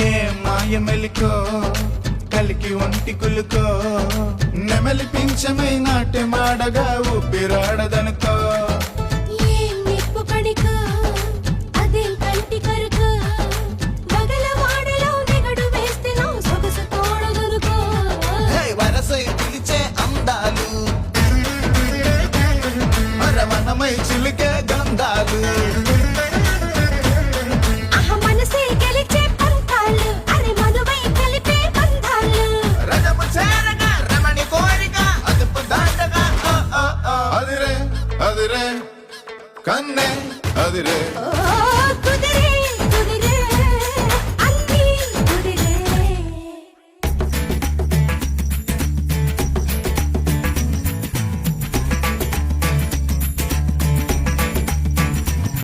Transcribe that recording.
ఏ మాయమెలికో కలికి ఒంటి కులుకో నెమలి పింఛమై నాట్యమాడగా ఊపిరాడదనుకో వరసై పిలిచే అందాలు మరమనమై చిలికే గంధాలు రజము చేరగా రమణి కోరిక అదుపు దాటగా అదిరే అదిరే కన్నే అదిరే